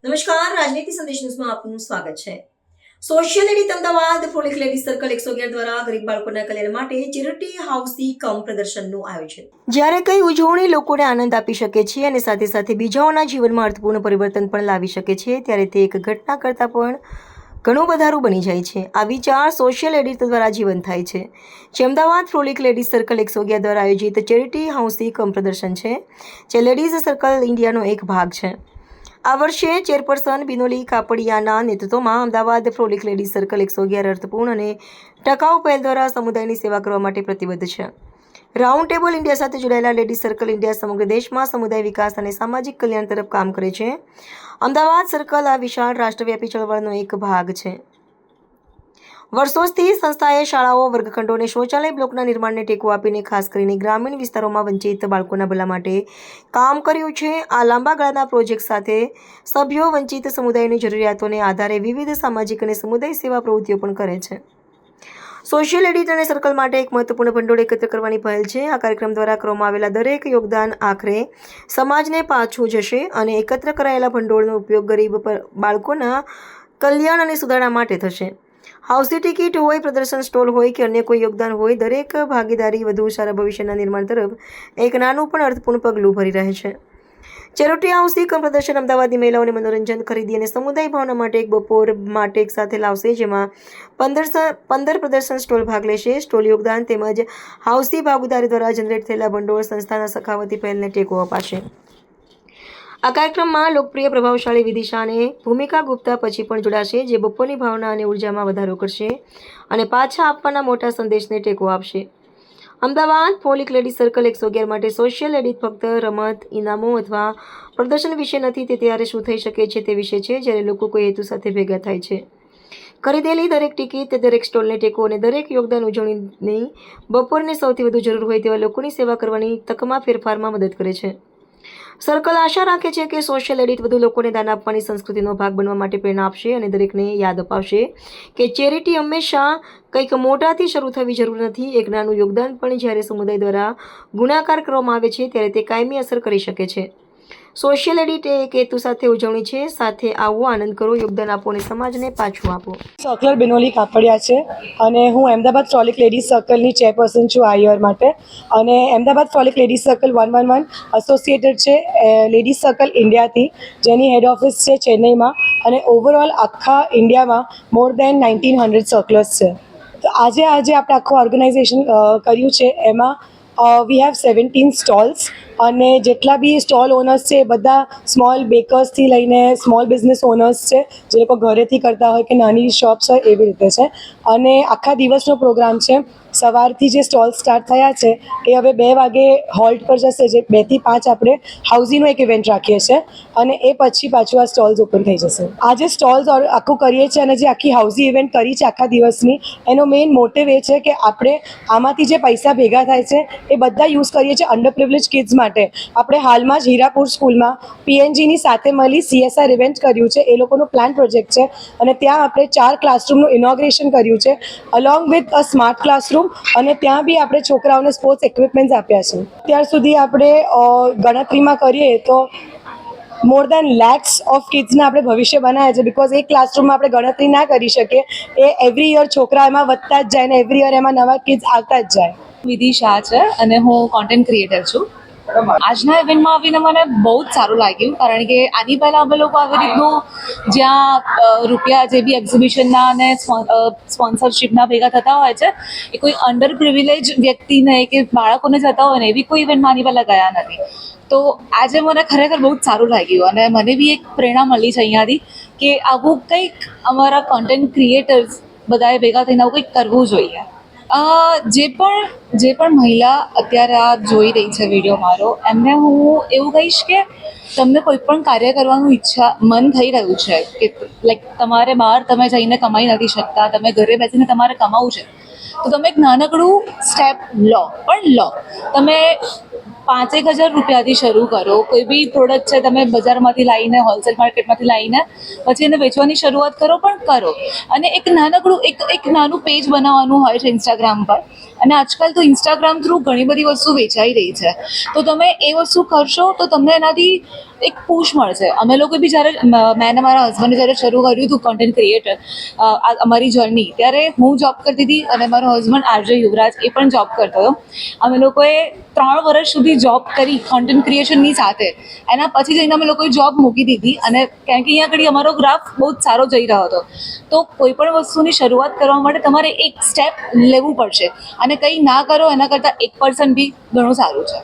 નમસ્કાર, રાજનીતિ સંદેશ ન્યૂઝમાં આપનું સ્વાગત છે. Social edit Ahmedabad frolic lady circle 111 દ્વારા ગરીબ બાળકોના કલ્યાણ માટે ચેરિટી હાઉસી કમ પ્રદર્શનનું આયોજન. જ્યારે કઈ ઉજવણી લોકોને આનંદ આપી શકે છે અને સાથે સાથે બીજાઓના જીવનમાં અર્થપૂર્ણ પરિવર્તન પણ લાવી શકે છે, ત્યારે તે એક ઘટના કરતાં પણ ઘણું વધારું બની જાય છે. આ વિચાર સોશિયલ એડિટ દ્વારા જીવન થાય છે, જે અમદાવાદ ફ્રોલિક લેડીઝ સર્કલ 111 દ્વારા આયોજિત ચેરિટી હાઉસી કમ પ્રદર્શન છે, જે લેડીઝ સર્કલ ઇન્ડિયાનો એક ભાગ છે. આ વર્ષે ચેરપર્સન બિનોલી કાપડિયાના નેતૃત્વમાં અમદાવાદ ફ્રોલિક લેડીઝ સર્કલ 111 અર્થપૂર્ણ અને ટકાઉ પહેલ દ્વારા સમુદાયની સેવા કરવા માટે પ્રતિબદ્ધ છે. રાઉન્ડ ટેબલ ઇન્ડિયા સાથે જોડાયેલા લેડીઝ સર્કલ ઇન્ડિયા સમગ્ર દેશમાં સમુદાય વિકાસ અને સામાજિક કલ્યાણ તરફ કામ કરે છે. અમદાવાદ સર્કલ આ વિશાળ રાષ્ટ્રવ્યાપી ચળવળનો એક ભાગ છે. વર્ષોથી સંસ્થાએ શાળાઓ, વર્ગખંડો અને શૌચાલય બ્લોકના નિર્માણને ટેકો આપીને ખાસ કરીને ગ્રામીણ વિસ્તારોમાં વંચિત બાળકોના ભલા માટે કામ કર્યું છે. આ લાંબા ગાળાના પ્રોજેક્ટ સાથે સભ્યો વંચિત સમુદાયની જરૂરિયાતોને આધારે વિવિધ સામાજિક અને સમુદાય સેવા પ્રવૃત્તિઓ પણ કરે છે. સોશિયલ એડિટ અને સર્કલ માટે એક મહત્વપૂર્ણ ભંડોળ એકત્ર કરવાની પહેલ છે. આ કાર્યક્રમ દ્વારા કરવામાં આવેલા દરેક યોગદાન આખરે સમાજને પાછું જશે અને એકત્ર કરાયેલા ભંડોળનો ઉપયોગ ગરીબ બાળકોના કલ્યાણ અને સુધારણા માટે થશે. હાઉસી ટિકિટ હોય, પ્રદર્શન સ્ટોલ હોય કે અન્ય કોઈ યોગદાન હોય, દરેક ભાગીદારી વધુ સારા ભવિષ્યના નિર્માણ તરફ એક નાનું પણ અર્થપૂર્ણ પગલું ભરી રહે છે. ચેરિટી હાઉસી કમ પ્રદર્શન અમદાવાદની મહિલાઓને મનોરંજન, ખરીદી અને સમુદાય ભાવના માટે એક બપોર માટે એક સાથે લાવશે, જેમાં 15 પ્રદર્શન સ્ટોલ ભાગ લેશે. સ્ટોલ યોગદાન તેમજ હાઉસી ભાગીદારી દ્વારા જનરેટ થયેલા ભંડોળ સંસ્થાના સખાવતી પહેલને ટેકો અપાશે. આ કાર્યક્રમમાં લોકપ્રિય પ્રભાવશાળી વિદિશા અને ભૂમિકા ગુપ્તા પછી પણ જોડાશે, જે બપોરની ભાવના અને ઉર્જામાં વધારો કરશે અને પાછા આપવાના મોટા સંદેશને ટેકો આપશે. અમદાવાદ ફ્રોલિક લેડીઝ સર્કલ 111 માટે સોશિયલ એડિટ ફક્ત રમત, ઇનામો અથવા પ્રદર્શન વિશે નથી. તે ત્યારે શું થઈ શકે છે તે વિશે છે, જ્યારે લોકો કોઈ હેતુ સાથે ભેગા થાય છે. ખરીદેલી દરેક ટિકિટ, દરેક સ્ટોલને ટેકો અને દરેક યોગદાન ઉજવણીની બપોરને સૌથી વધુ જરૂર હોય તેવા લોકોની સેવા કરવાની તકમાં ફેરફારમાં મદદ કરે છે. સર્કલ આશા રાખે છે કે સોશિયલ એડિટ વધુ લોકોને દાન આપવાની સંસ્કૃતિનો ભાગ બનવા માટે પ્રેરણા આપશે અને દરેકને યાદ અપાવશે કે ચેરિટી હંમેશા કંઈક મોટાથી શરૂ થવી જરૂર નથી. એક નાનું યોગદાન પણ જ્યારે સમુદાય દ્વારા ગુણાકાર કરવામાં આવે છે, ત્યારે તે કાયમી અસર કરી શકે છે. સોશિયલ એડિટ એ એક હેતુ સાથે ઉજવણી છે. સાથે આવો, આનંદ કરો, યોગદાન આપો અને સમાજને પાછું આપો. સર્કલ બિનોલી કાપડિયા છે અને હું અમદાવાદ ફ્રોલિક લેડીઝ સર્કલની ચેરપર્સન છું આ યર માટે. અને અમદાવાદ ફ્રોલિક લેડીઝ સર્કલ 111 એસોસિએટેડ છે લેડીઝ સર્કલ ઇન્ડિયાથી, જેની હેડ ઓફિસ છે ચેન્નઈમાં, અને ઓવરઓલ આખા ઇન્ડિયામાં મોર દેન 1900 સર્કલર્સ છે. તો આજે આપણે આખું ઓર્ગેનાઇઝેશન કર્યું છે. એમાં વી હેવ 17 સ્ટોલ્સ અને જેટલા બી સ્ટોલ ઓનર્સ છે એ બધા સ્મોલ બેકર્સથી લઈને સ્મોલ બિઝનેસ ઓનર્સ છે, જે લોકો ઘરેથી કરતા હોય કે નાની શોપ્સ હોય એવી રીતે છે. અને આખા દિવસનો પ્રોગ્રામ છે. સવારથી જે સ્ટોલ સ્ટાર્ટ થયા છે એ હવે 2 વાગે હોલ્ટ પર જશે, જે 2 થી 5 આપણે હાઉસીનો એક ઇવેન્ટ રાખીએ છીએ અને એ પછી પાછું આ સ્ટોલ્સ ઓપન થઈ જશે. આ જે સ્ટોલ્સ આખું કરીએ છીએ અને જે આખી હાઉસી ઇવેન્ટ કરી છે આખા દિવસની, એનો મેઇન મોટિવ એ છે કે આપણે આમાંથી જે પૈસા ભેગા થાય છે એ બધા યુઝ કરીએ છીએ અંડર પ્રિવિલેજ કિડ્સ માટે. આપણે હાલમાં જ હીરાપુર સ્કૂલમાં PNGની સાથે મળી CSR ઇવેન્ટ કર્યું છે. એ લોકોનું પ્લાન પ્રોજેક્ટ છે અને ત્યાં આપણે 4 ક્લાસરૂમનું ઇનોગ્રેશન કર્યું છે along with a smart classroom, અને ત્યાં બી આપણે છોકરાઓને સ્પોર્ટ્સ ઇક્વિપમેન્ટ્સ આપ્યા છે. ત્યાર સુધી આપણે ગણતરીમાં કરીએ તો મોર દેન લેક્સ ઓફ કિડ્સને આપણે ભવિષ્ય બનાવ્યા છે. બિકોઝ એક ક્લાસરૂમમાં આપણે ગણતરી ના કરી શકીએ, એ એવરી યર છોકરા એમાં વધતા જ જાય ને એવરી યર એમાં નવા કિડ્સ આવતા જ જાય. વિધિ શાહ છે અને હું કોન્ટેન્ટ ક્રિએટર છું. આજના ઇવેન્ટમાં આવીને મને બહુ જ સારું લાગ્યું, કારણ કે આની પહેલાં અમે લોકો આવી રીતનું જ્યાં રૂપિયા જે બી એક્ઝિબિશનના અને સ્પોન્સરશિપના ભેગા થતા હોય છે, એ કોઈ અંડર પ્રિવિલેજ વ્યક્તિને કે બાળકોને જતા હોય ને એવી કોઈ ઇવેન્ટમાં આની પહેલાં ગયા નથી. તો આજે મને ખરેખર બહુ જ સારું લાગ્યું અને મને બી એક પ્રેરણા મળી છે અહીંયાથી કે આવું કંઈક અમારા કોન્ટેન્ટ ક્રિએટર્સ બધાએ ભેગા થઈને આવું કંઈક કરવું જોઈએ. જે પણ મહિલા અત્યારે આ જોઈ રહી છે વિડીયો મારો, એમને હું એવું કહીશ કે તમને કોઈ પણ કાર્ય કરવાનું મન થઈ રહ્યું છે કે લાઈક તમારે બહાર તમે જઈને કમાઈ નથી શકતા, તમે ઘરે બેસીને તમારે કમાવું છે, તો તમે એક નાનકડું સ્ટેપ લો. તમે 5,000 રૂપિયાથી શરૂ કરો. કોઈ બી પ્રોડક્ટ છે તમે બજારમાંથી લાવીને, હોલસેલ માર્કેટમાંથી લાવીને પછી એને વેચવાની શરૂઆત કરો, પણ કરો. અને એક નાનકડું એક નાનું પેજ બનાવવાનું હોય છે ઇન્સ્ટાગ્રામ પર, અને આજકાલ તો ઇન્સ્ટાગ્રામ થ્રુ ઘણી બધી વસ્તુ વેચાઈ રહી છે. તો તમે એ વસ્તુ કરશો તો તમને એનાથી એક પુશ મળશે. અમે લોકો બી જ્યારે મેં અને મારા હસબન્ડે જ્યારે શરૂ કર્યું હતું કોન્ટેન્ટ ક્રિએટર અમારી જર્ની, ત્યારે હું જોબ કરતી હતી અને મારો હસબન્ડ આરજે યુવરાજ એ પણ જોબ કરતો હતો. અમે લોકોએ 3 વર્ષ સુધી જોબ કરી કોન્ટેન્ટ ક્રિએશનની સાથે. એના પછી જઈને અમે લોકોએ જોબ મૂકી દીધી, અને કારણ કે અહીંયા આગળ અમારો ગ્રાફ બહુ જ સારો જઈ રહ્યો હતો. તો કોઈ પણ વસ્તુની શરૂઆત કરવા માટે તમારે એક સ્ટેપ લેવું પડશે, અને કંઈ ના કરો એના કરતાં 1% બી ઘણું સારું છે.